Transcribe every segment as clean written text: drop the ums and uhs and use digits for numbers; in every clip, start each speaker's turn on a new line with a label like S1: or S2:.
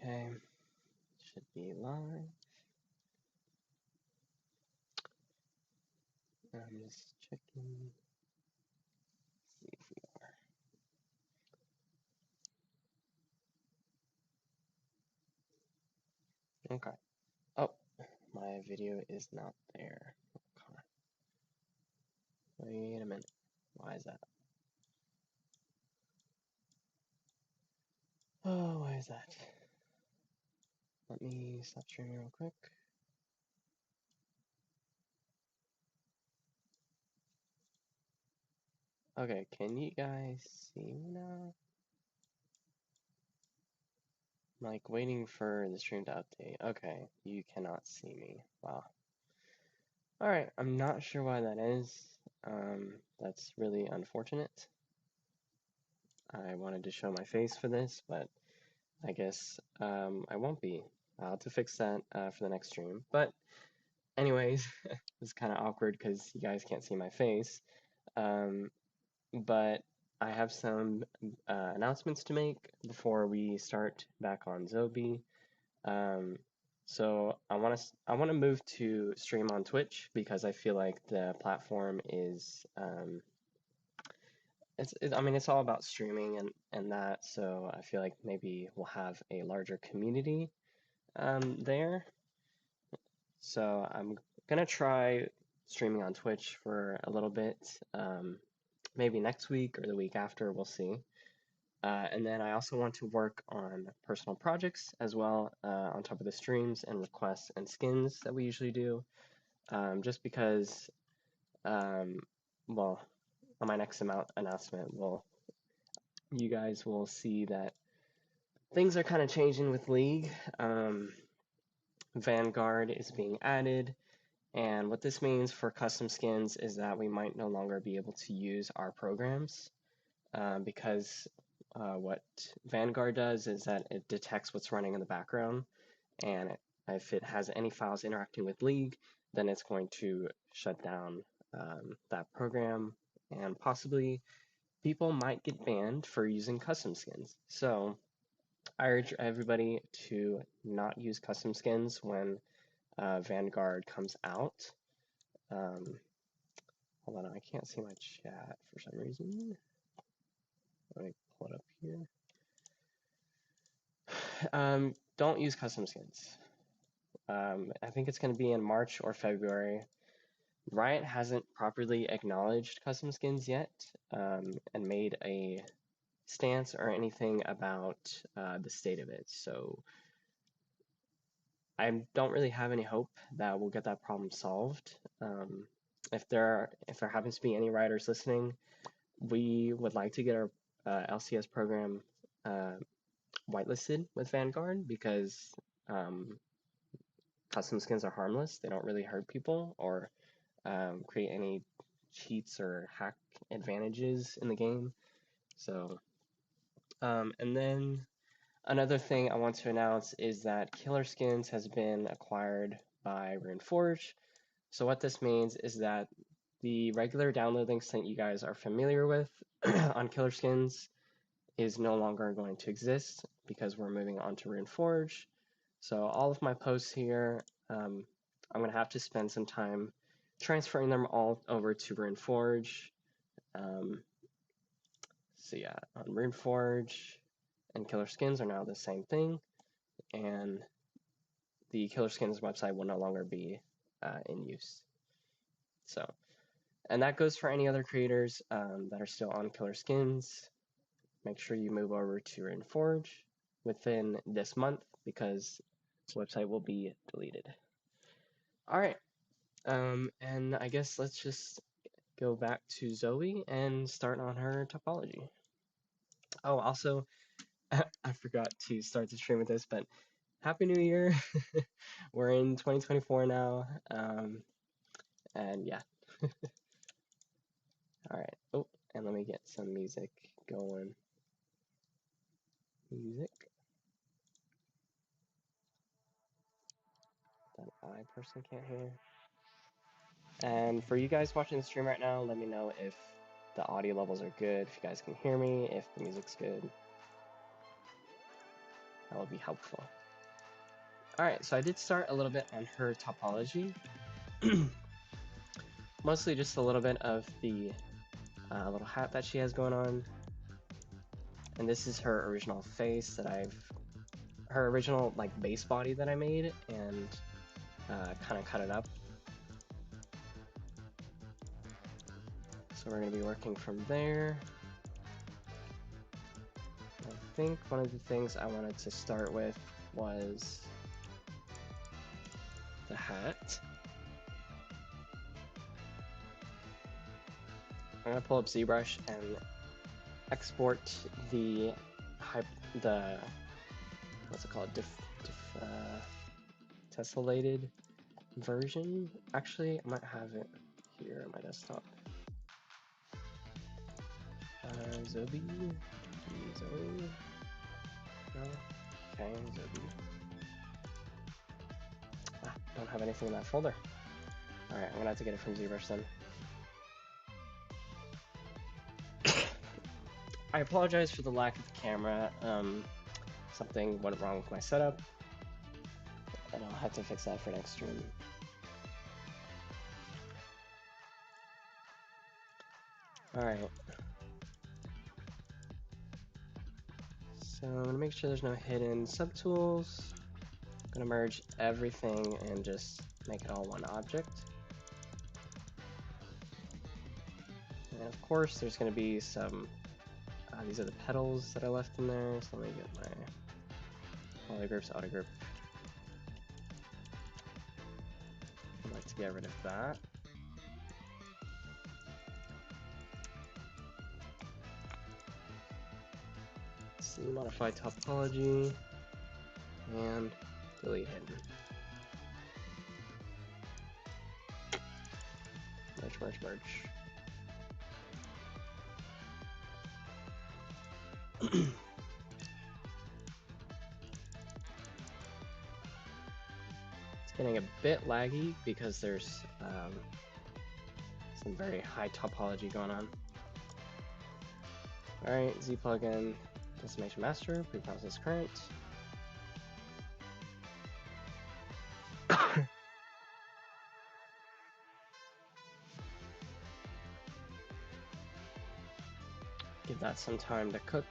S1: Okay, should be live. I'm just checking. See if we are. Okay. Oh, my video is not there. Okay. Wait a minute. Why is that? Oh, why is that? Let me stop streaming real quick. Okay, can you guys see me now? I'm like waiting for the stream to update. Okay, you cannot see me. Wow. Alright, I'm not sure why that is. That's really unfortunate. I wanted to show my face for this, but I guess I won't be. I'll have to fix that for the next stream. But anyways, it's kind of awkward because you guys can't see my face. But I have some announcements to make before we start back on ZoBee. So I want to move to stream on Twitch because I feel like the platform is I mean, it's all about streaming and that, so I feel like maybe we'll have a larger community there. So I'm gonna try streaming on Twitch for a little bit, maybe next week or the week after, we'll see. And then I also want to work on personal projects as well, on top of the streams and requests and skins that we usually do, just because, well, on my next announcement, you guys will see that things are kind of changing with League. Vanguard is being added, and what this means for custom skins is that we might no longer be able to use our programs because what Vanguard does is that it detects what's running in the background, and if it has any files interacting with League, then it's going to shut down that program, and possibly people might get banned for using custom skins. So I urge everybody to not use custom skins when Vanguard comes out. Hold on, I can't see my chat for some reason. Let me pull it up here. Don't use custom skins. I think it's going to be in March or February. Riot hasn't properly acknowledged custom skins yet and made a stance or anything about the state of it. So I don't really have any hope that we'll get that problem solved. If there happens to be any writers listening, we would like to get our LCS program whitelisted with Vanguard because custom skins are harmless. They don't really hurt people or create any cheats or hack advantages in the game. So, and then another thing I want to announce is that Killer Skins has been acquired by RuneForge. So what this means is that the regular download links that you guys are familiar with on Killer Skins is no longer going to exist because we're moving on to RuneForge. So all of my posts here, I'm going to have to spend some time transferring them all over to RuneForge. So yeah, on RuneForge and Killer Skins are now the same thing, and the Killer Skins website will no longer be in use. So, and that goes for any other creators that are still on Killer Skins. Make sure you move over to RuneForge within this month because this website will be deleted. All right, and I guess let's just go back to ZoBee and start on her topology. Oh, also, I forgot to start the stream with this, but Happy New Year! We're in 2024 now, and yeah. All right. Oh, and let me get some music going. Music. That I personally can't hear. And for you guys watching the stream right now, let me know if the audio levels are good, if you guys can hear me, if the music's good. that will be helpful. Alright, so I did start a little bit on her topology. Mostly just a little bit of the little hat that she has going on. And this is her original face that her original like base body that I made and kind of cut it up. So we're going to be working from there. I think one of the things I wanted to start with was the hat. I'm going to pull up ZBrush and export the what's it called, tessellated version. Actually, I might have it here on my desktop. ZoBee. No. Okay, ZoBee. Don't have anything in that folder. Alright, I'm gonna have to get it from ZBrush then. I apologize for the lack of the camera. Something went wrong with my setup, and I'll have to fix that for next stream. Alright. So I'm gonna make sure there's no hidden subtools. I'm gonna merge everything and just make it all one object. And of course, there's gonna be some. These are the petals that I left in there. So let me get my polygroups, auto group. I'd like to get rid of that. See, modify topology and delete hidden. Merge. It's getting a bit laggy because there's some very high topology going on. Alright, Z plugin, decimation master, preprocess current. Give that some time to cook.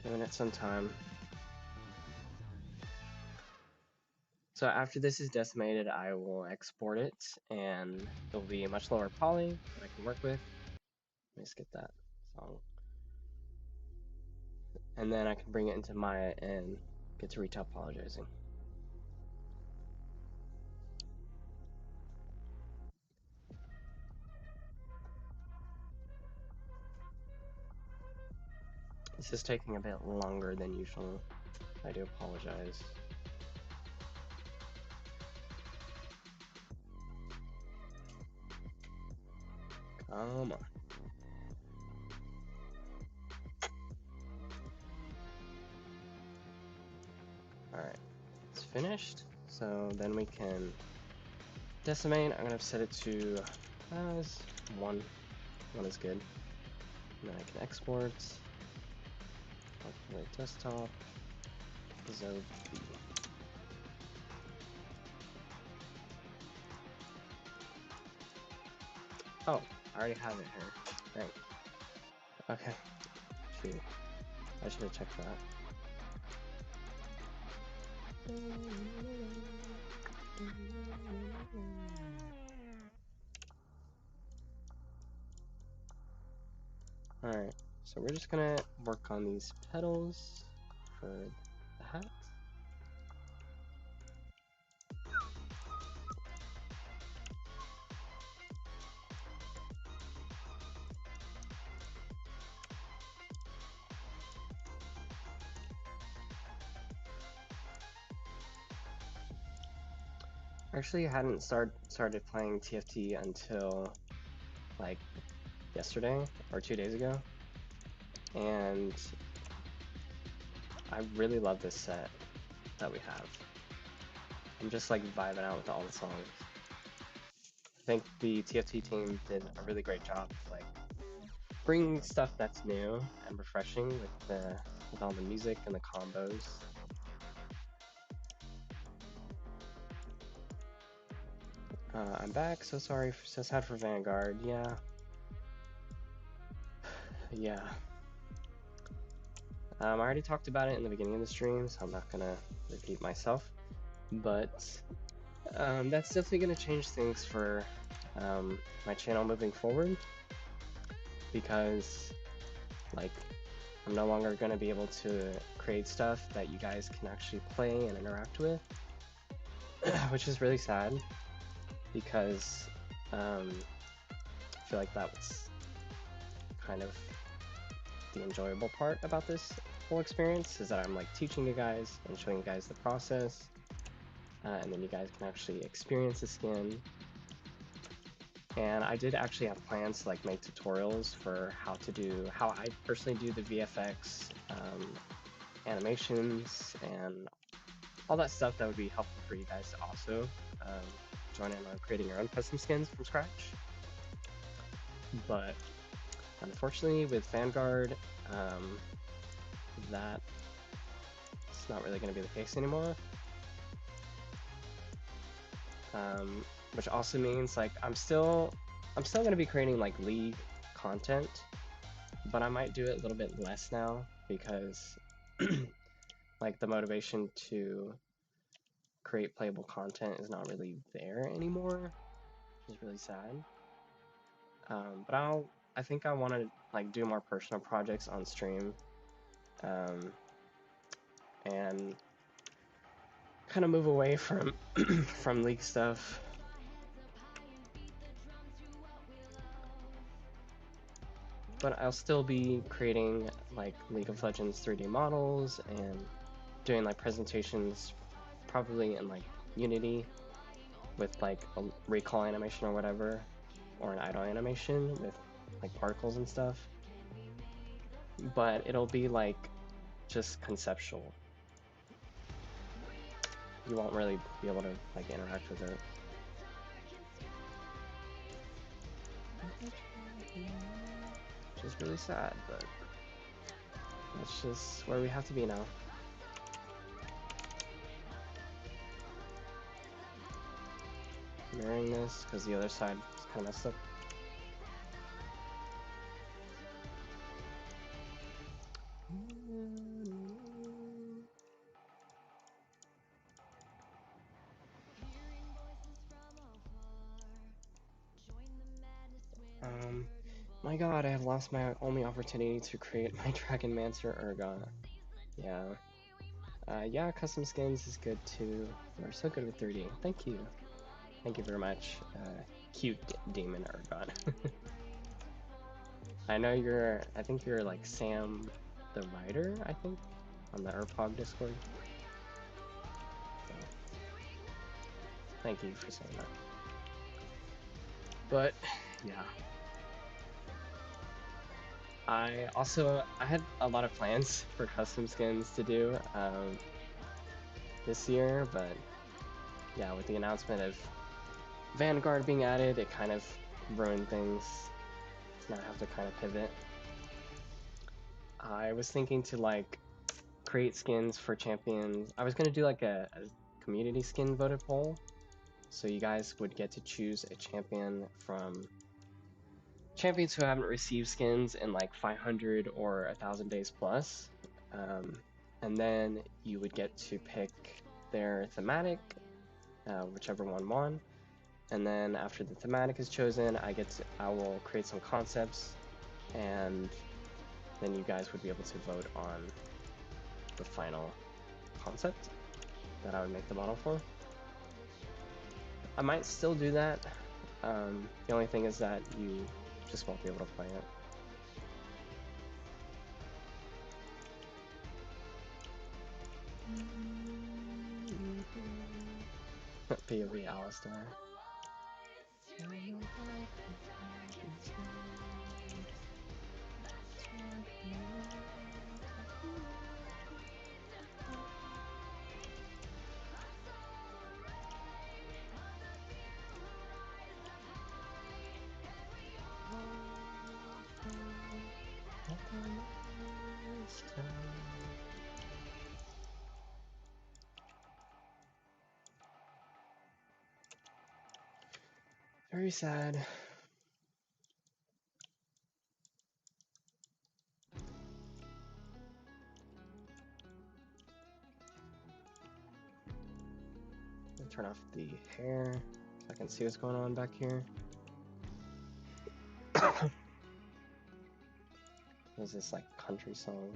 S1: Giving it some time. So after this is decimated, I will export it, and it'll be a much lower poly that I can work with. Let me skip that song. And then I can bring it into Maya and get to retopologizing. This is taking a bit longer than usual. I do apologize. Come on. Alright, it's finished. So then we can decimate. I'm gonna set it to as 1. 1 is good. And then I can export. Calculate desktop. ZoBee. Oh, I already have it here. Dang. Okay. Shoot. I should have checked that. Alright, so we're just gonna work on these petals for the hat. Actually, I hadn't started playing TFT until like yesterday or 2 days ago. and I really love this set that we have. I'm just like vibing out with all the songs. I think the TFT team did a really great job of like bringing stuff that's new and refreshing with all the music and the combos. I'm back. So sorry. So sad for Vanguard. Yeah. Yeah. I already talked about it in the beginning of the stream, so I'm not gonna repeat myself. But that's definitely gonna change things for my channel moving forward, because like I'm no longer gonna be able to create stuff that you guys can actually play and interact with, which is really sad, because I feel like that was kind of the enjoyable part about this whole experience, is that I'm like teaching you guys and showing you guys the process, and then you guys can actually experience the skin. And I did actually have plans to like make tutorials for how I personally do the VFX, animations, and all that stuff that would be helpful for you guys to also join in on creating your own custom skins from scratch. But unfortunately with Vanguard, that it's not really going to be the case anymore. Which also means like I'm still going to be creating like League content, but I might do it a little bit less now, because like the motivation to create playable content is not really there anymore, which is really sad. But I think I want to like do more personal projects on stream, and kind of move away from from League stuff. But I'll still be creating like League of Legends 3D models and doing like presentations, probably in like Unity with like a recall animation or whatever, or an idle animation with like particles and stuff. But it'll be like just conceptual. You won't really be able to like interact with it. Which is really sad, but that's just where we have to be now. Mirroring this because the other side is kind of messed up. My god, I have lost my only opportunity to create my Dragonmancer Urgot. Yeah. Yeah, custom skins is good too. You're so good with 3D. Thank you. Thank you very much, cute demon Urgot. I know I think you're like Sam the writer, I think, on the Urpog Discord. So, thank you for saying that. But, yeah. I had a lot of plans for custom skins to do this year, but yeah, with the announcement of Vanguard being added, it kind of ruined things. So now I have to kind of pivot. I was thinking to like create skins for champions. I was gonna do like a community skin voted poll, so you guys would get to choose a champion from champions who haven't received skins in like 500 or 1,000 days plus, and then you would get to pick their thematic, whichever one won. And then after the thematic is chosen, I will create some concepts, and then you guys would be able to vote on the final concept that I would make the model for. I might still do that. The only thing is that you just won't be able to play it. POV Alistar. Very sad. Turn off the hair so I can see what's going on back here. What is this, like, country song?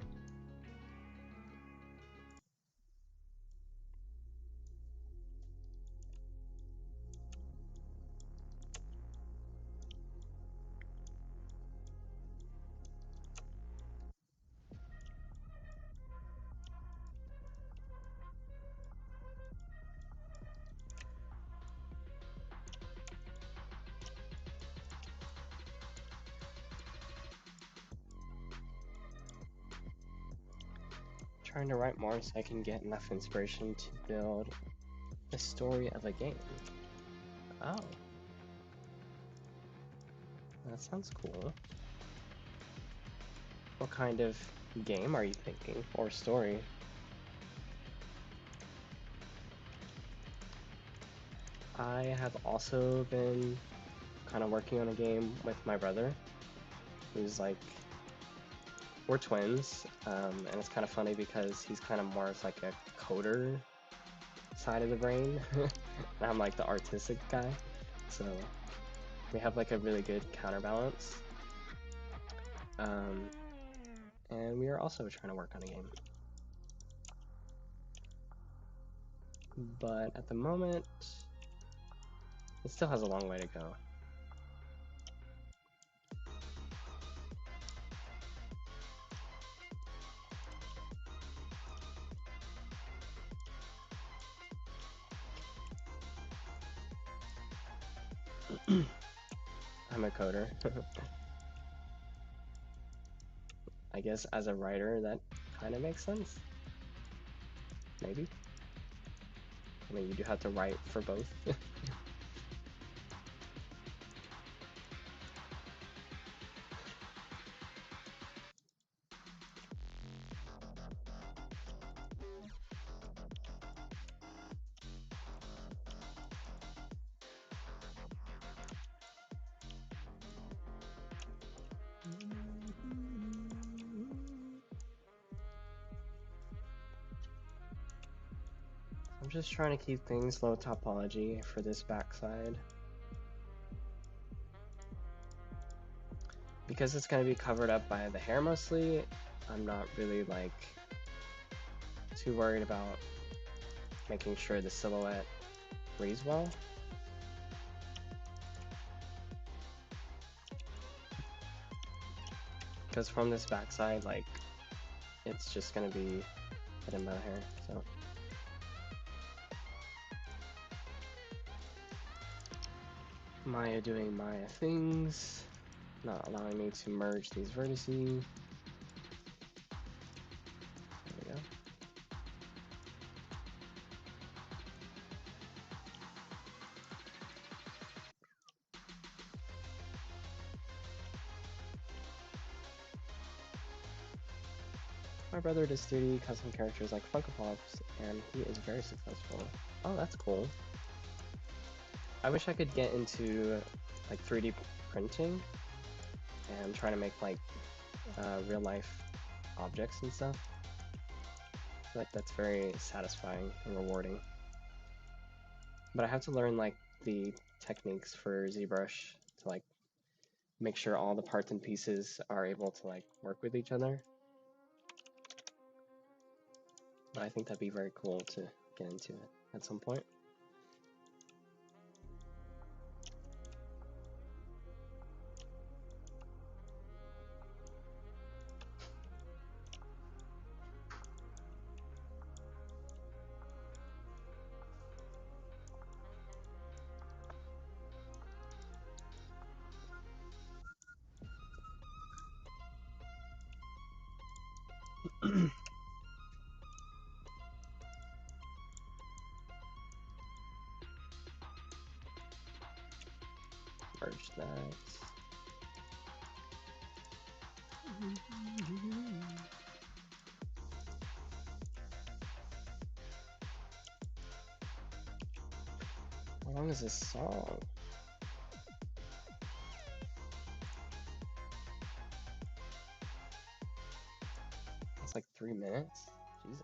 S1: Trying to write more so I can get enough inspiration to build the story of a game. Oh. That sounds cool. What kind of game are you thinking? Or story? I have also been kind of working on a game with my brother, who's like, we're twins, and it's kind of funny because he's kind of more of like a coder side of the brain, and I'm like the artistic guy, so we have like a really good counterbalance, and we are also trying to work on a game, but at the moment, it still has a long way to go. I'm a coder. I guess as a writer, that kind of makes sense. Maybe. I mean, you do have to write for both. I'm just trying to keep things low topology for this backside. Because it's going to be covered up by the hair mostly, I'm not really like too worried about making sure the silhouette reads well. Because from this backside, like, it's just going to be hidden by the hair, so. Maya doing Maya things, not allowing me to merge these vertices. There we go. My brother does 3D custom characters like Funko Pops, and he is very successful. Oh, that's cool. I wish I could get into like 3D printing and trying to make like real life objects and stuff. I feel like that's very satisfying and rewarding. But I have to learn like the techniques for ZBrush to like make sure all the parts and pieces are able to like work with each other. But I think that'd be very cool to get into it at some point. Merge that. How long is this song? It's like 3 minutes? Jesus.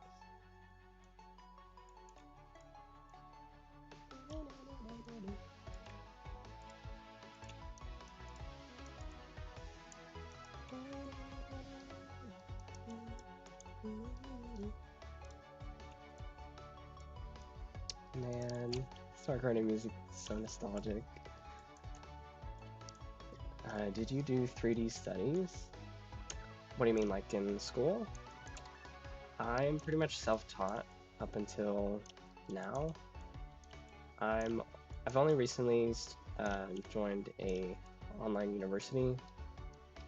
S1: Man, start writing music is so nostalgic. Did you do 3D studies? What do you mean, like in school? I'm pretty much self-taught up until now. I've only recently joined a online university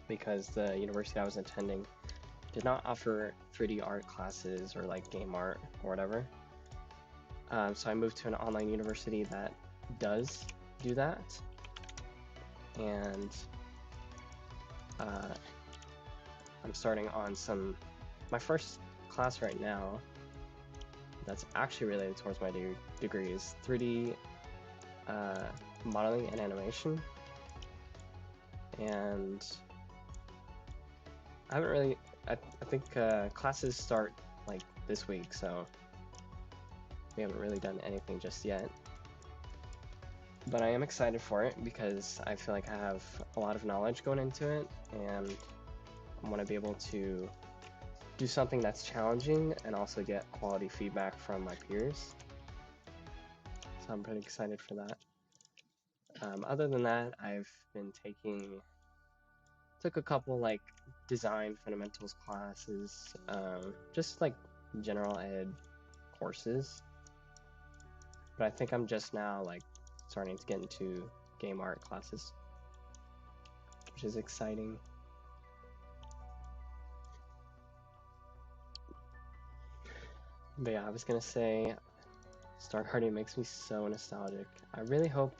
S1: because the university I was attending did not offer 3D art classes or like game art or whatever. So I moved to an online university that does do that, and I'm starting on my first class right now that's actually related towards my degree is 3D modeling and animation, and I haven't really, I think classes start like this week, so we haven't really done anything just yet. But I am excited for it because I feel like I have a lot of knowledge going into it, and I want to be able to do something that's challenging and also get quality feedback from my peers. So I'm pretty excited for that. Other than that, I've been took a couple like design fundamentals classes, just like general ed courses. But I think I'm just now like starting to get into game art classes, which is exciting. But yeah, I was gonna say, Star Guardian makes me so nostalgic. I really hope,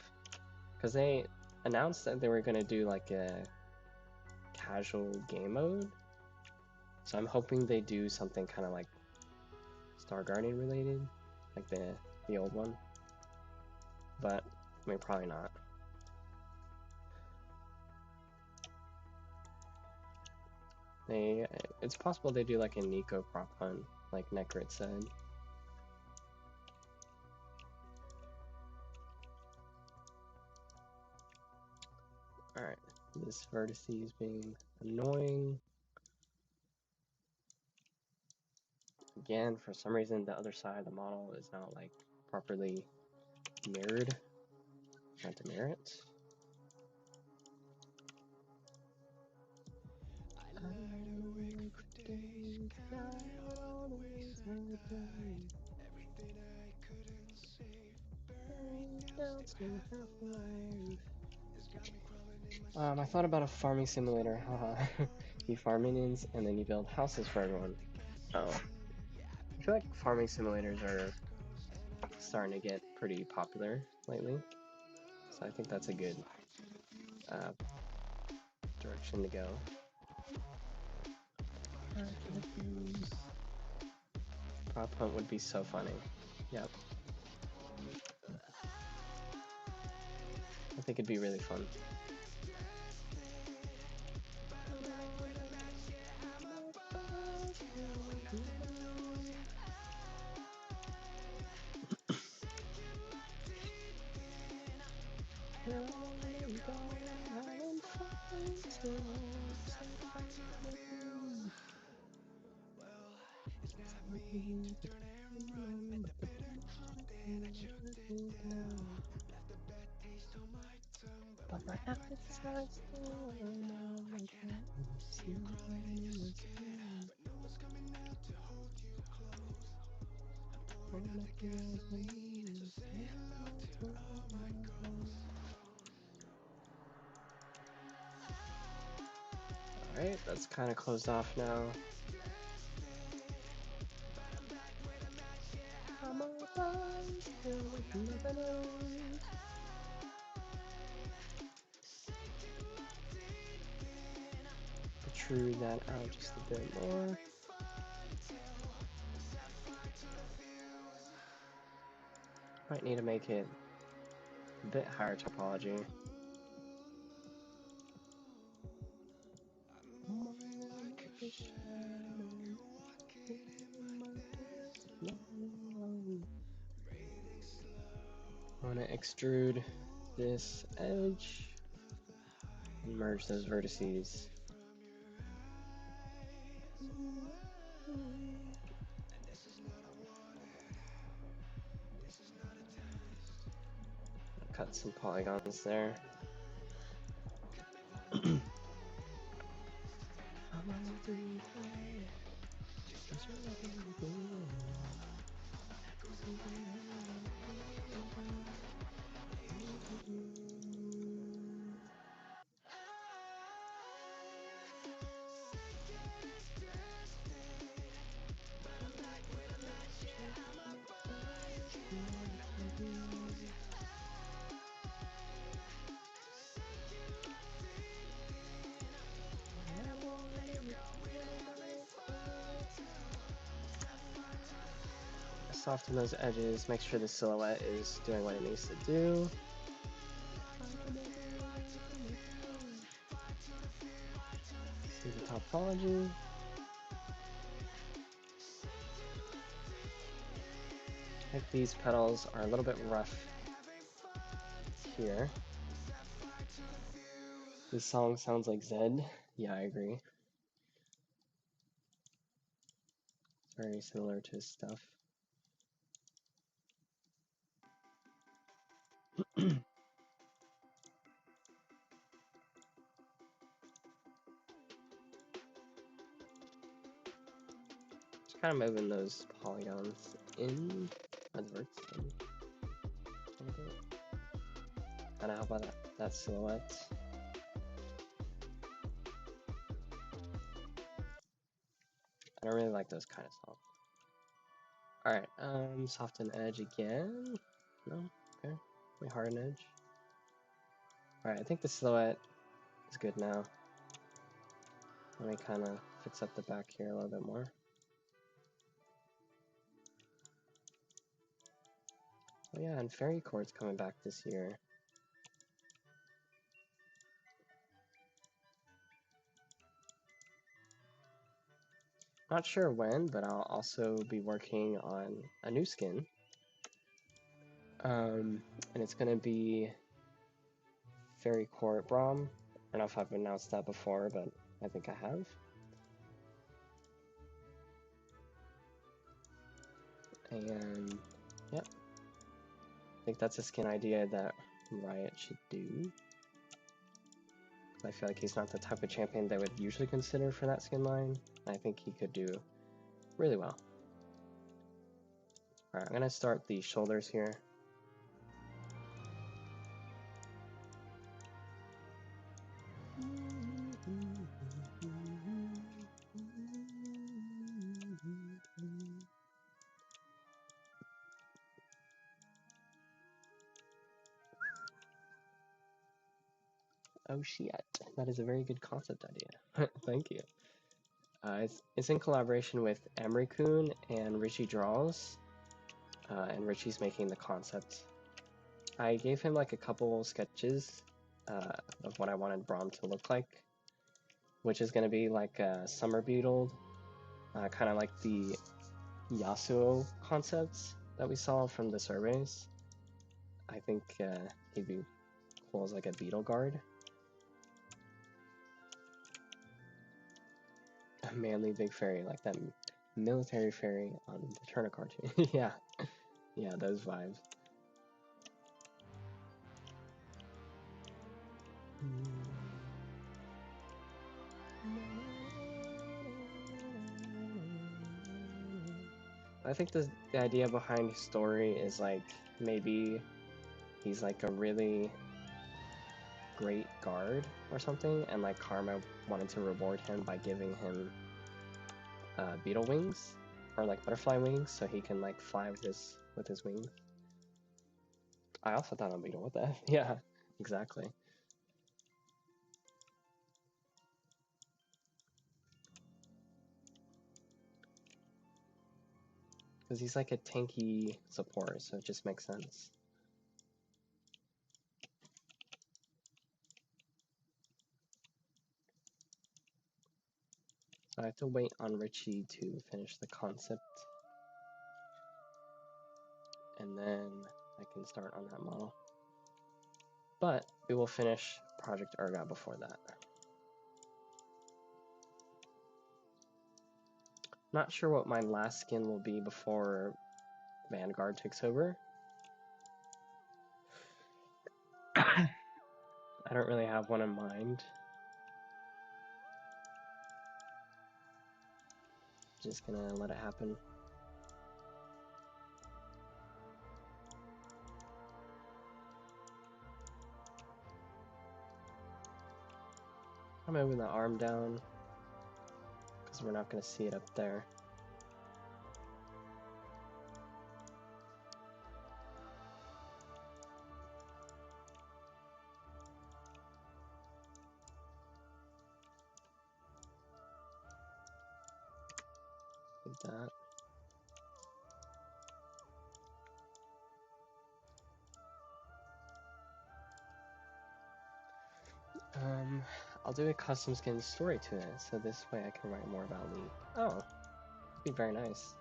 S1: because they announced that they were gonna do like a casual game mode, so I'm hoping they do something kind of like Star Guardian related, like the old one. But I mean, probably not. It's possible they do like a Nico prop hunt, like Necrit said. Alright, this vertex is being annoying. Again, for some reason, the other side of the model is not like properly mirrored. I have to mirror it. I thought about a farming simulator, haha. You farm minions and then you build houses for everyone. Oh. I feel like farming simulators are starting to get pretty popular lately. So I think that's a good direction to go. Prop hunt would be so funny. Yep. I think it'd be really fun. But my appetite's still Alright, that's kind of closed off now. The extrude that out just a bit more. Might need to make it a bit higher topology. I want to extrude this edge and merge those vertices. Cut some polygons there. Soften those edges, make sure the silhouette is doing what it needs to do. See the topology. I think these petals are a little bit rough here. This song sounds like Zed. Yeah, I agree. It's very similar to his stuff. Just kind of moving those polygons in, or the verts in a little bit. Kind of how about that silhouette? I don't really like those kind of songs. Alright, soften edge again. No? Okay. We harden edge. Alright, I think the silhouette is good now. Let me kind of fix up the back here a little bit more. Oh yeah, and Fairy Court's coming back this year. Not sure when, but I'll also be working on a new skin. And it's going to be Fairy Court Braum. I don't know if I've announced that before, but I think I have. And yep, I think that's a skin idea that Riot should do. I feel like he's not the type of champion they would usually consider for that skin line. I think he could do really well. Alright, I'm going to start the shoulders here. Oh shit, that is a very good concept idea. Thank you. It's in collaboration with Emery-kun and Richie Draws, and Richie's making the concept. I gave him like a couple sketches of what I wanted Braum to look like, which is going to be like a summer beetle, kind of like the Yasuo concepts that we saw from the surveys. I think he'd be cool as like a beetle guard. A manly big fairy, like that military fairy on the Turner cartoon. Yeah, yeah, those vibes. I think the idea behind his story is like maybe he's like a really great guard or something, and like Karma wanted to reward him by giving him beetle wings or like butterfly wings, so he can like fly with his wings. I also thought on beetle. What the F? Yeah, exactly. because he's like a tanky support, so it just makes sense. So I have to wait on Richie to finish the concept, and then I can start on that model. But we will finish Project Ergot before that. Not sure what my last skin will be before Vanguard takes over. I don't really have one in mind. Just gonna let it happen. I'm moving the arm down because we're not gonna see it up there. Like that. I'll do a custom skin story to it, so this way I can write more about League. Oh, that'd be very nice.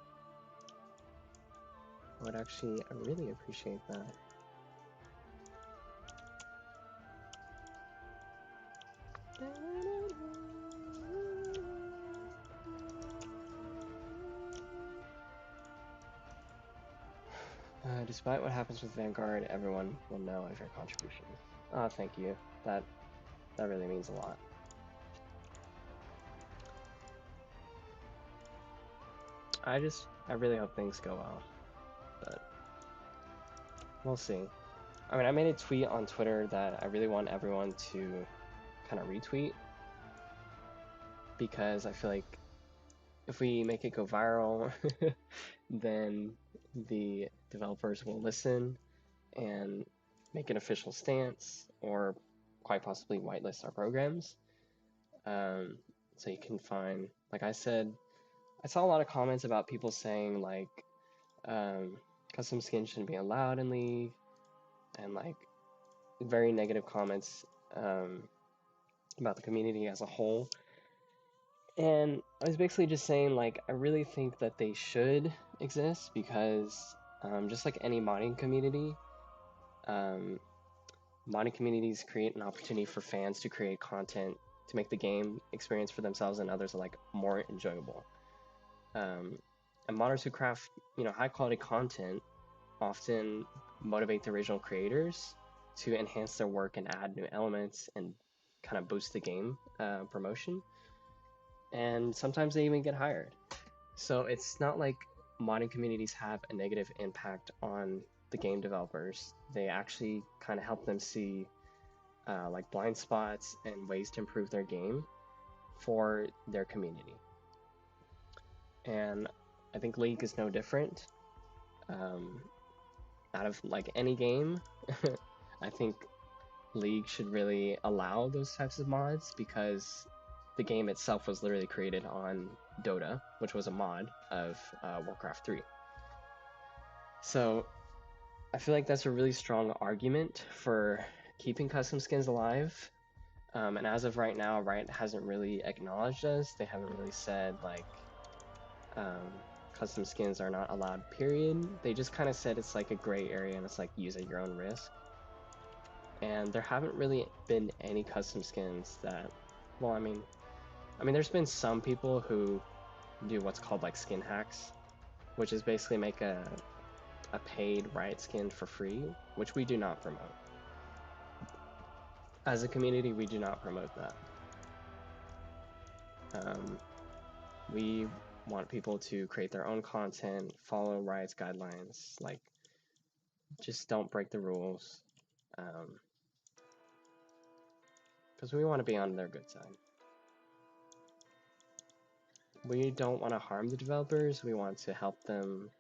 S1: I would actually really appreciate that. Despite what happens with Vanguard, everyone will know of your contribution. Oh, thank you. That really means a lot. I really hope things go well, but we'll see. I mean, I made a tweet on Twitter that I really want everyone to kind of retweet, because I feel like if we make it go viral, then the developers will listen and make an official stance, or quite possibly whitelist our programs. So you can find, like I said, I saw a lot of comments about people saying like custom skins shouldn't be allowed in League, and like very negative comments about the community as a whole. And I was basically just saying, like, I really think that they should exist, because just like any modding community, modding communities create an opportunity for fans to create content to make the game experience for themselves and others like more enjoyable. And modders who craft, high quality content often motivate the original creators to enhance their work and add new elements and kind of boost the game promotion. And sometimes they even get hired. So it's not like modding communities have a negative impact on the game developers. They actually kind of help them see like blind spots and ways to improve their game for their community. And I think League is no different. Out of like any game, I think League should really allow those types of mods, because the game itself was literally created on Dota, which was a mod of Warcraft 3. So I feel like that's a really strong argument for keeping custom skins alive. And as of right now, Riot hasn't really acknowledged us. They haven't really said like custom skins are not allowed, period. They just kind of said it's like a gray area and it's like use at your own risk. And there haven't really been any custom skins that, well, I mean, there's been some people who do what's called like skin hacks, which is basically make a paid Riot skin for free, which we do not promote. As a community, we do not promote that. We want people to create their own content, follow Riot's guidelines, like just don't break the rules, because we want to be on their good side. We don't want to harm the developers. We want to help them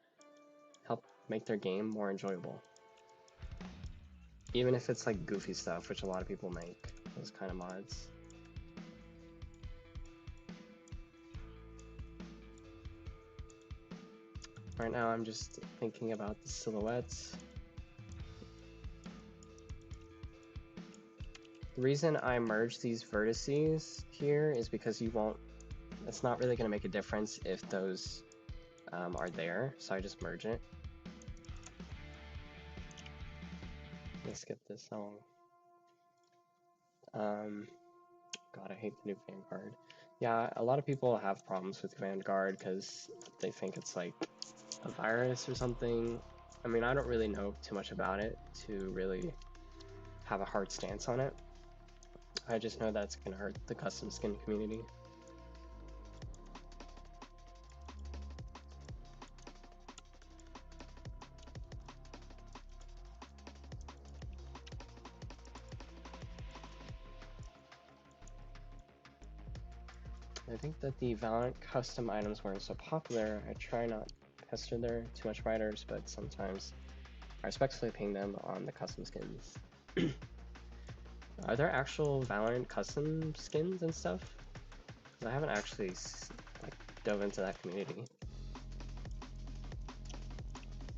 S1: make their game more enjoyable. Even if it's like goofy stuff, which a lot of people make, those kind of mods. Right now I'm just thinking about the silhouettes. The reason I merge these vertices here is because it's not really going to make a difference if those are there, so I just merge it. Let's skip this song. God, I hate the new Vanguard. Yeah, a lot of people have problems with Vanguard because they think it's like a virus or something. I mean, I don't really know too much about it to really have a hard stance on it. I just know that's going to hurt the custom skin community. I think that the Valorant custom items weren't so popular. I try not to pester there too much writers, but sometimes I respectfully ping them on the custom skins. Are there actual Valorant custom skins and stuff? Because I haven't actually like dove into that community.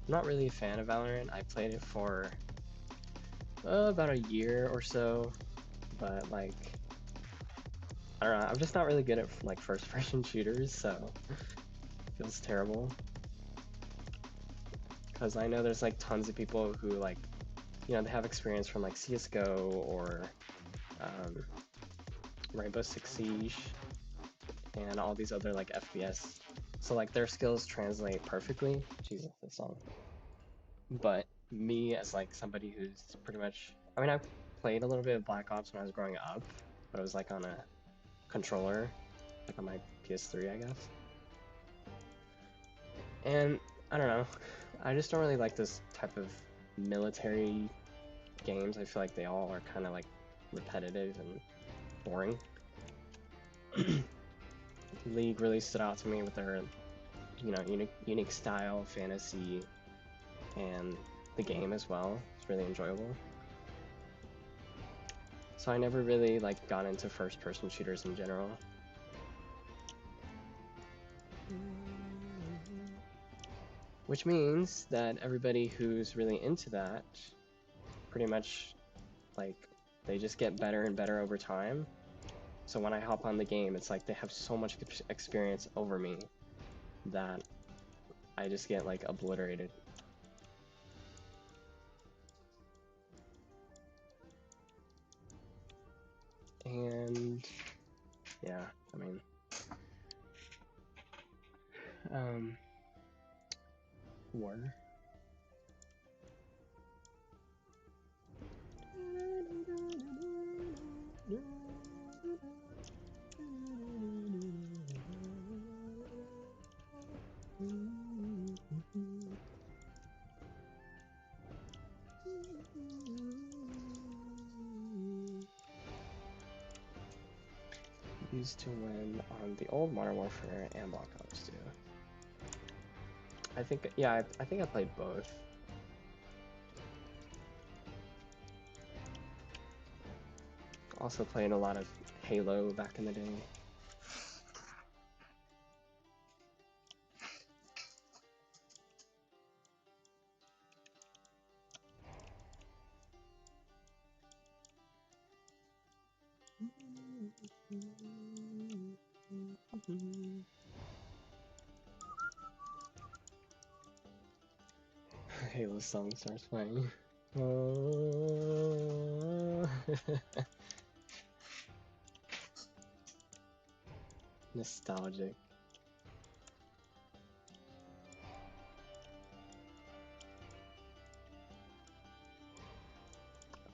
S1: I'm not really a fan of Valorant. I played it for about a year or so, but like, I don't know, I'm just not really good at like first-person shooters, so it feels terrible. Because I know there's like tons of people who like, you know, they have experience from like CSGO or Rainbow Six Siege and all these other like FPS. So like their skills translate perfectly. Jesus, this song. But me as like somebody who's pretty much, I mean, I played a little bit of Black Ops when I was growing up, but it was like on a controller, like on my PS3, I guess. And I don't know, I just don't really like this type of military games. I feel like they all are kind of like repetitive and boring. League really stood out to me with their, you know, unique style, fantasy, and the game as well. It's really enjoyable. So I never really like got into first-person shooters in general. Which means that everybody who's really into that, pretty much, like, they just get better and better over time. So when I hop on the game, it's like they have so much experience over me that I just get, like, obliterated. And, yeah, I mean, war. Used to win on the old Modern Warfare and Black Ops 2. I think, yeah, I think I played both. Also played a lot of Halo back in the day. Halo song starts playing. Nostalgic.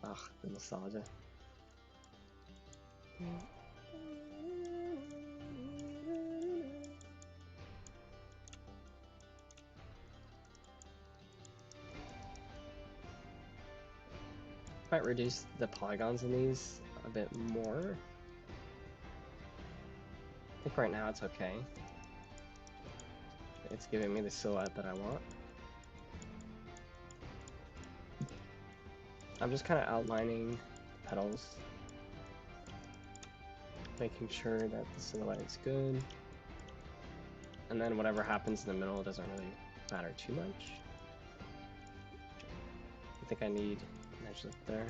S1: Ugh, the nostalgia. Might reduce the polygons in these a bit more. I think right now it's okay. It's giving me the silhouette that I want. I'm just kind of outlining the petals, making sure that the silhouette is good. And then whatever happens in the middle doesn't really matter too much. I think I need an edge lift there.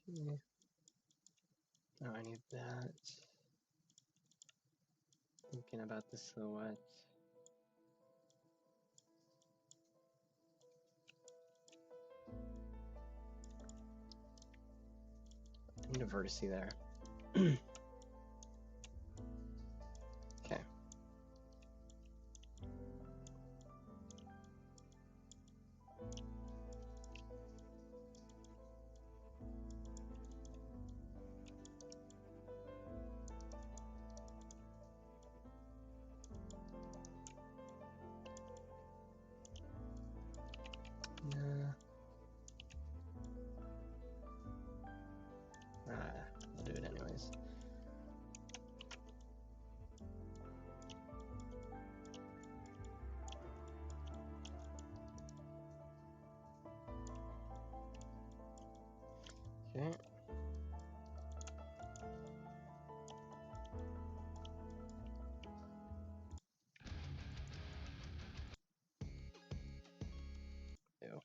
S1: Okay. Now I need that. Thinking about the silhouette. I need a vertex there. Okay. I'll do it anyways. Okay. Ew.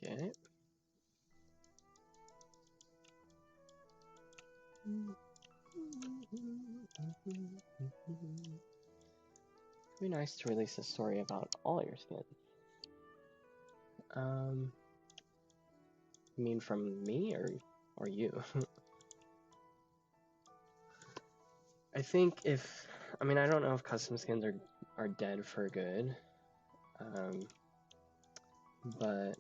S1: Okay. It'd be nice to release a story about all your skin. You mean from me or you? I think I don't know if custom skins are dead for good. But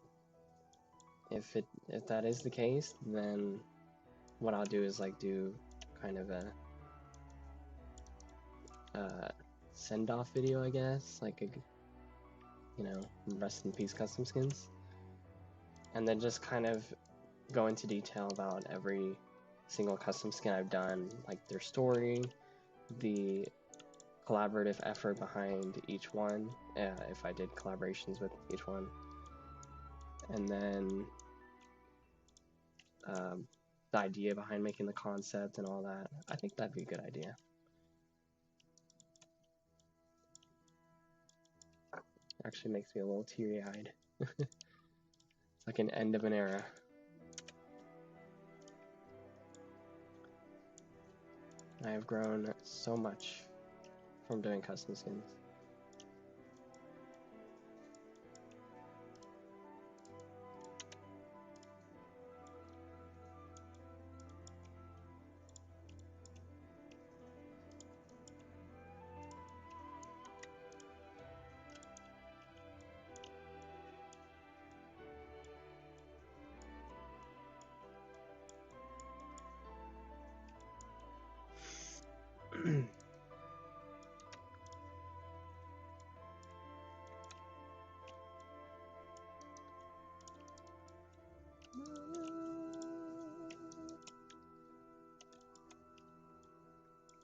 S1: if that is the case, then what I'll do is like do kind of a send off video, I guess, like a, you know, rest in peace custom skins, and then just kind of go into detail about every single custom skin I've done, like their story, the collaborative effort behind each one, if I did collaborations with each one, and then the idea behind making the concept and all that. I think that'd be a good idea. Actually makes me a little teary-eyed. It's like an end of an era. I have grown so much from doing custom skins.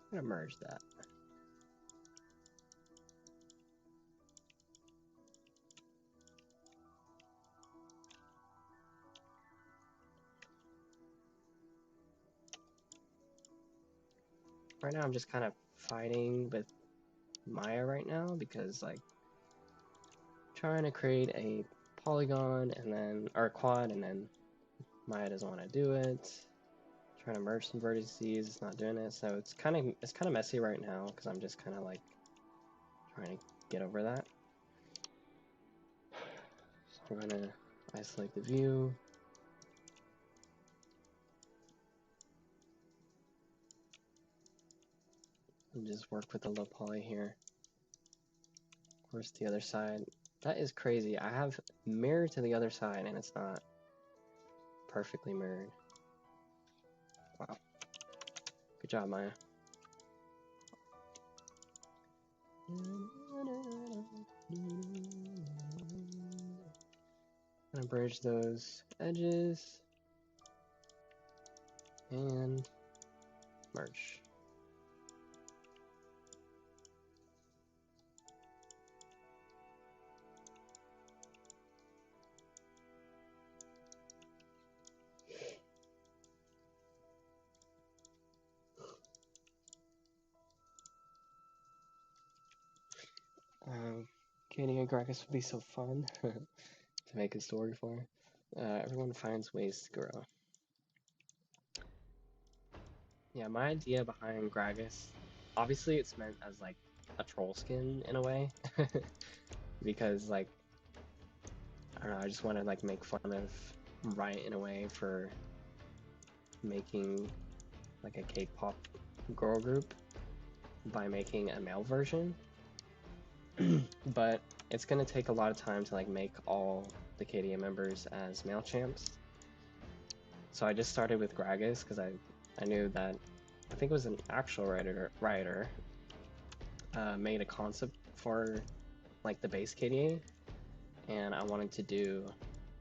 S1: I'm gonna merge that. Right now I'm just kind of fighting with Maya right now because like trying to create a polygon and then or a quad and then Maya doesn't want to do it. Trying to merge some vertices, it's not doing it, so it's kind of messy right now because I'm just kind of like trying to get over that. So we're gonna isolate the view. And just work with the low poly here. Of course, the other side. That is crazy. I have mirror to the other side and it's not perfectly mirrored. Wow. Good job, Maya. Gonna bridge those edges and merge. Katie and Gragas would be so fun to make a story for. Everyone finds ways to grow. Yeah, my idea behind Gragas, obviously it's meant as like a troll skin in a way, because like, I don't know, I just want to like make fun of Riot in a way for making like a K-pop girl group by making a male version. But it's gonna take a lot of time to like make all the KDA members as male champs. So I just started with Gragas because I knew that, I think it was an actual writer made a concept for like the base KDA, and I wanted to do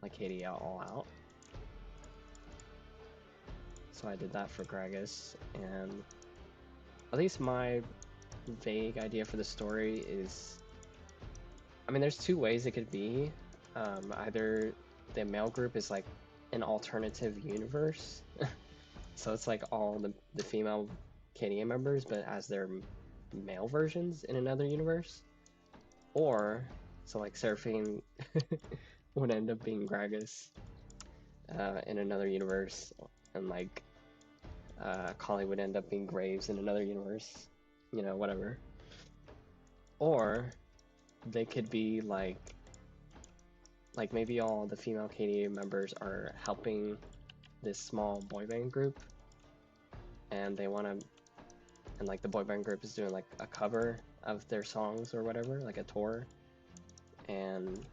S1: like KDA all out. So I did that for Gragas, and at least my vague idea for the story is, I mean, there's two ways it could be. Either the male group is like an alternative universe, so it's like all the female KDA members, but as their male versions in another universe. Or, so like Seraphine would end up being Gragas in another universe, and like Kali would end up being Graves in another universe, you know, whatever. Or they could be like maybe all the female KDA members are helping this small boy band group, and they want to, and like the boy band group is doing like a cover of their songs or whatever, like a tour, and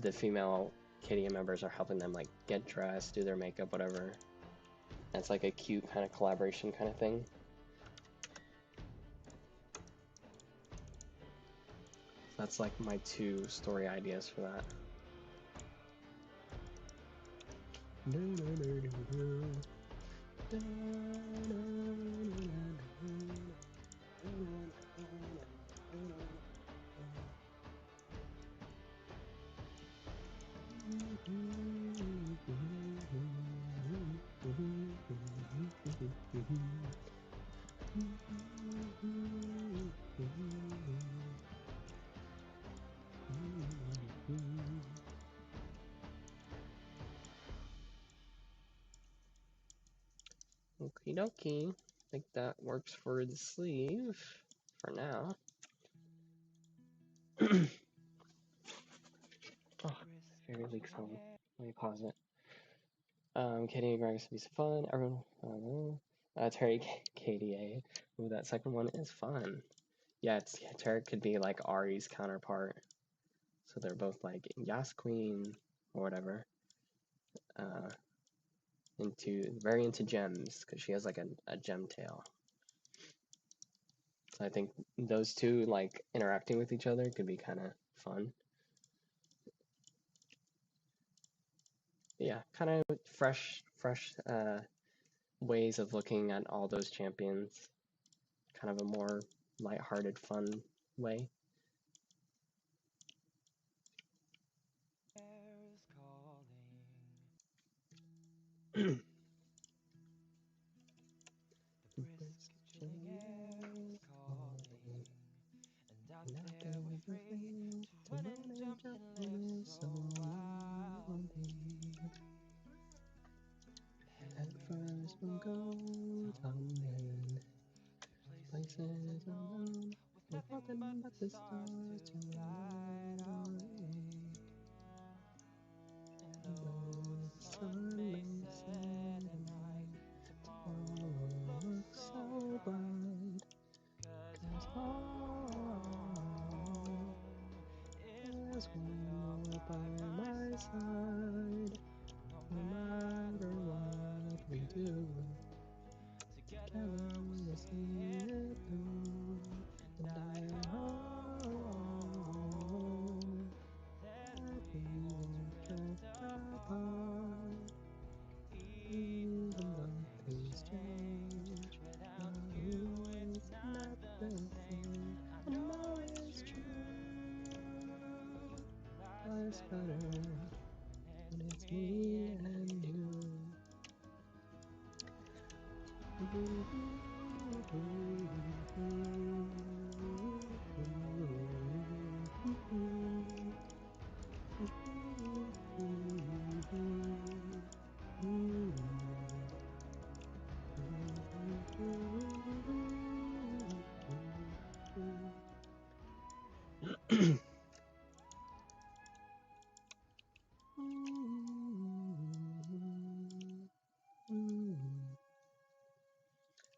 S1: the female KDA members are helping them like get dressed, do their makeup, whatever. And it's like a cute kind of collaboration kind of thing. That's like my two story ideas for that. Okie dokie. I think that works for the sleeve for now. Oh, fairy leaks home. Let me pause it. KDA Gragas would be so fun. Everyone, Terry KDA. Ooh, that second one is fun. Yeah, Terry could be like Ari's counterpart. So they're both like Yas Queen or whatever. Very into gems, because she has like a gem tail. So I think those two like interacting with each other could be kind of fun. Yeah, kind of fresh ways of looking at all those champions. Kind of a more lighthearted, fun way. At first we'll go tumbling places unknown, with nothing but the stars to light our way. And though the sun may set at night, tomorrow looks so bright, 'cause home is when you're by my side. No matter what we do, together we'll see it through. And I hope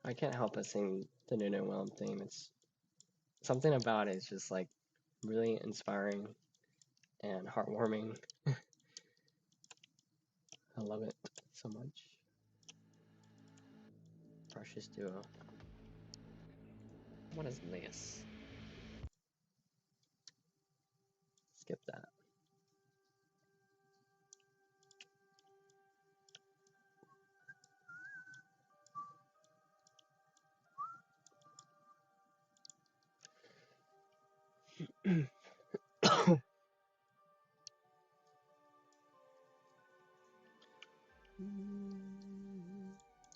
S1: I can't help but sing the Nuno Willem theme. It's something about it is just like really inspiring and heartwarming. I love it so much. Brushes duo. What is this? Skip that.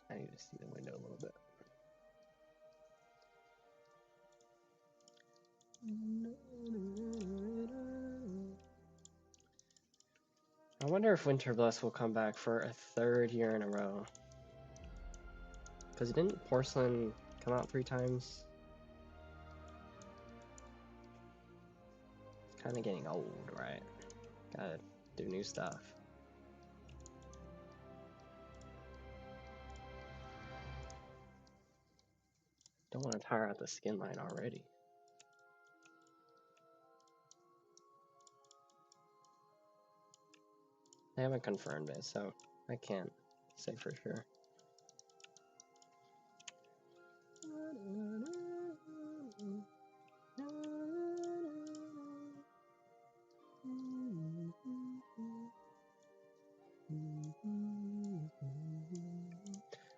S1: I need to see the window a little bit. I wonder if Winter Bliss will come back for a third year in a row. Because didn't Porcelain come out 3 times? It's kind of getting old, right? Gotta do new stuff. Don't want to tire out the skin line already. They haven't confirmed it, so I can't say for sure.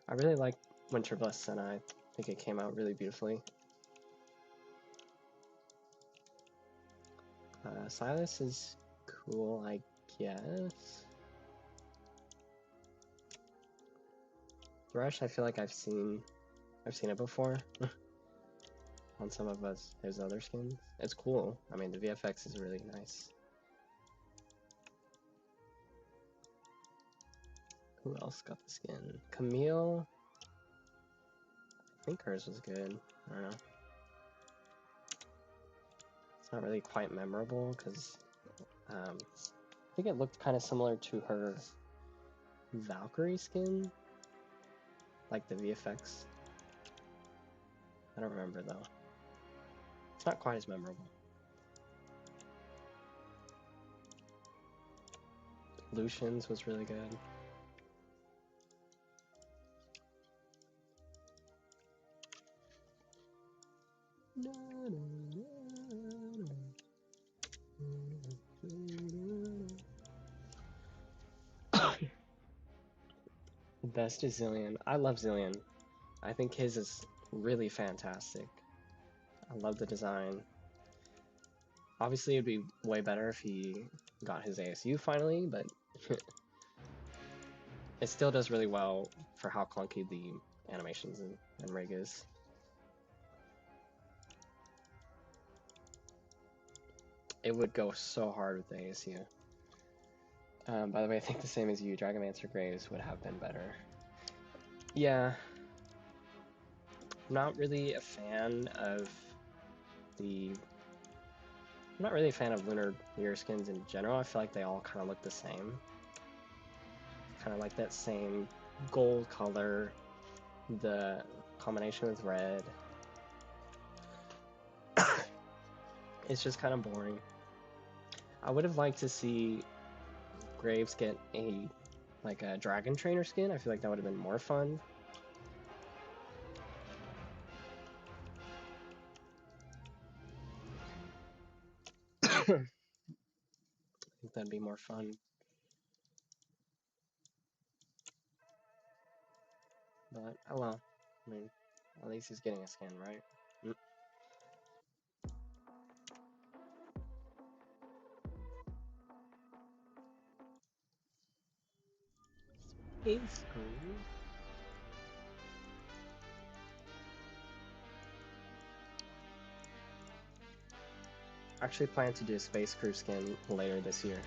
S1: I really like Winter Bliss, and I think it came out really beautifully. Silas is cool, I guess. Thrush, I feel like I've seen it before on some of his other skins. It's cool. I mean, the VFX is really nice. Who else got the skin? Camille. I think hers was good. I don't know. It's not really quite memorable because I think it looked kind of similar to her Valkyrie skin, like the VFX. I don't remember though. It's not quite as memorable. Lucian's was really good. Best is Zillion. I love Zillion. I think his is really fantastic. I love the design. Obviously, it'd be way better if he got his ASU finally, but it still does really well for how clunky the animations and rig is. It would go so hard with the ASU. By the way, I think the same as you, Dragomancer Graves would have been better. Yeah. I'm not really a fan of I'm not really a fan of Lunar Year skins in general. I feel like they all kind of look the same. Kind of like that same gold color, the combination with red. It's just kind of boring. I would have liked to see Graves get a Dragon Trainer skin. I feel like that would have been more fun. I think that'd be more fun. But oh well. I mean, at least he's getting a skin, right? Space Crew. actually plan to do a Space Crew skin later this year.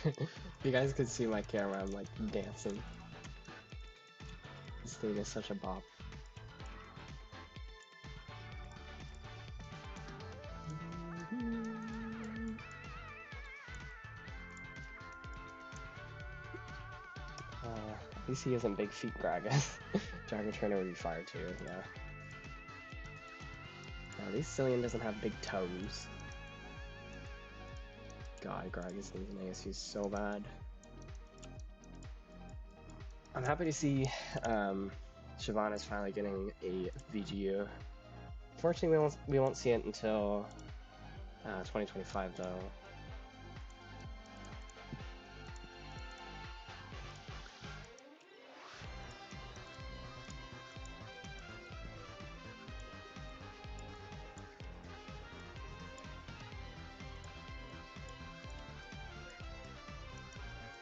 S1: If you guys could see my camera, I'm like dancing. This thing is such a bop. At least he isn't big feet, Gragas. Dragon Trainer would be fire too, yeah. At least Cillian doesn't have big toes. God, Gragas needs an ASU so bad. I'm happy to see Siobhan is finally getting a VGU. Fortunately, we won't see it until 2025 though.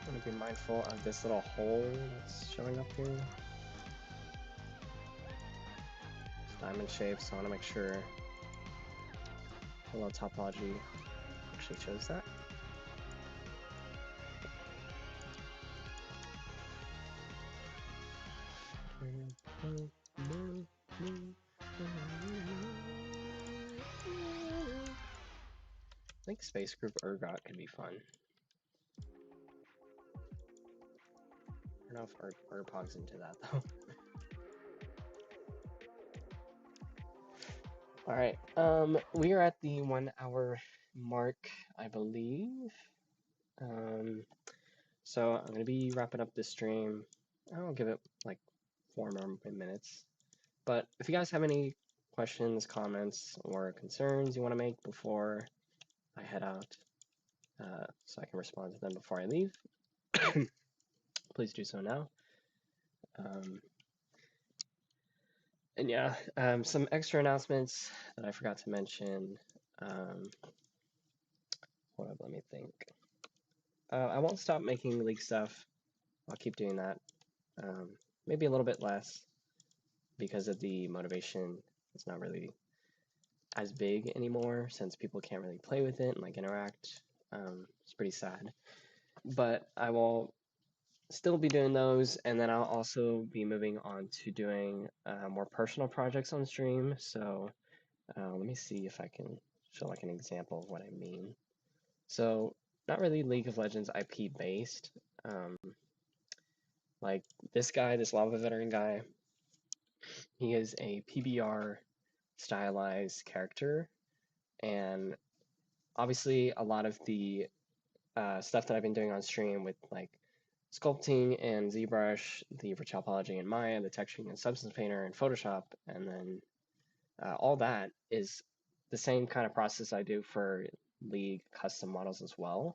S1: I'm gonna be mindful of this little hole that's showing up here. It's diamond shape, so I want to make sure the low topology actually shows that. I think Space Group Urgot could be fun. I don't know if Urpog's into that though. Alright, we are at the 1 hour mark, I believe. So I'm gonna be wrapping up this stream. I'll give it like 4 more minutes. But if you guys have any questions, comments, or concerns you want to make before I head out, so I can respond to them before I leave, please do so now. And yeah, some extra announcements that I forgot to mention. Hold up, let me think. I won't stop making league stuff. I'll keep doing that. Maybe a little bit less because of the motivation. It's not really as big anymore since people can't really play with it and like interact. It's pretty sad. But I will still be doing those, and then I'll also be moving on to doing more personal projects on stream. So let me see if I can show like an example of what I mean. So not really League of Legends IP based. Like this guy, this Lava Veteran guy, he is a PBR stylized character, and obviously a lot of the stuff that I've been doing on stream with like sculpting and ZBrush, the Retopology in Maya, the texturing and Substance Painter and Photoshop, and then all that is the same kind of process I do for League custom models as well.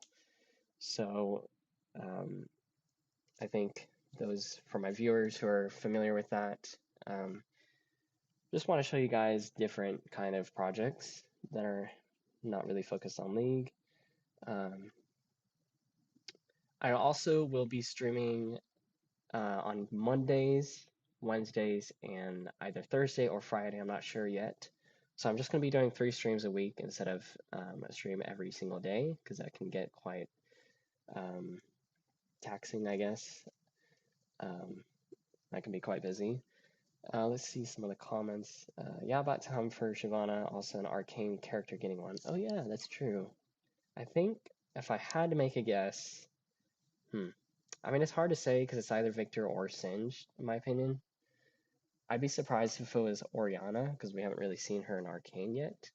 S1: So I think those, for my viewers who are familiar with that, just want to show you guys different kind of projects that are not really focused on League. I also will be streaming on Mondays, Wednesdays, and either Thursday or Friday. I'm not sure yet. So I'm just going to be doing 3 streams a week instead of a stream every single day, because that can get quite taxing, I guess. I can be quite busy. Let's see some of the comments. Yeah, about time for Shyvana, also an arcane character getting one. Oh yeah, that's true. I think if I had to make a guess, I mean, it's hard to say because it's either Victor or Singed, in my opinion. I'd be surprised if it was Oriana, because we haven't really seen her in Arcane yet.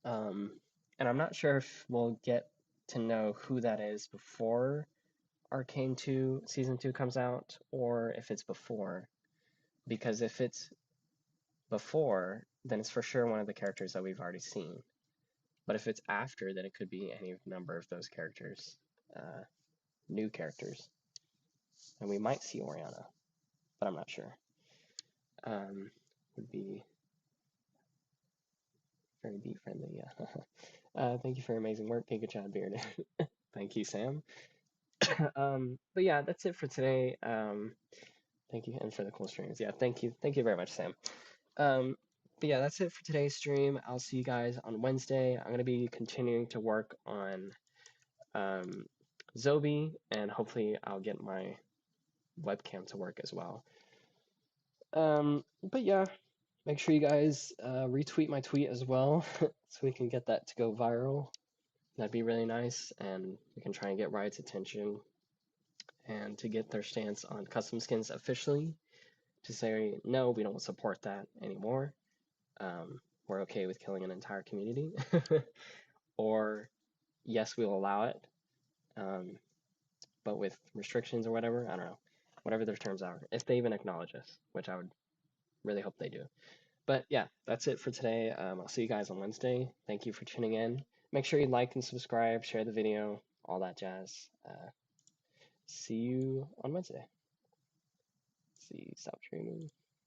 S1: And I'm not sure if we'll get to know who that is before Arcane 2, Season 2 comes out, or if it's before. Because if it's before, then it's for sure one of the characters that we've already seen. But if it's after, then it could be any number of those characters, new characters. And we might see Oriana, but I'm not sure. Would be very beat friendly, yeah. Thank you for your amazing work, Pikachu Beard. Thank you, Sam. But yeah, that's it for today. Thank you, and for the cool streams. Yeah, thank you very much, Sam. But yeah, that's it for today's stream. I'll see you guys on Wednesday. I'm gonna be continuing to work on ZoBee, and hopefully I'll get my webcam to work as well. But yeah, make sure you guys retweet my tweet as well, so we can get that to go viral. That'd be really nice, and we can try and get Riot's attention and to get their stance on custom skins officially, to say, no, we don't support that anymore. We're okay with killing an entire community. Or, yes, we'll allow it, but with restrictions or whatever. I don't know. Whatever their terms are. If they even acknowledge us, which I would really hope they do. But yeah, that's it for today. I'll see you guys on Wednesday. Thank you for tuning in. Make sure you like and subscribe, share the video, all that jazz. See you on Wednesday. See, stop streaming.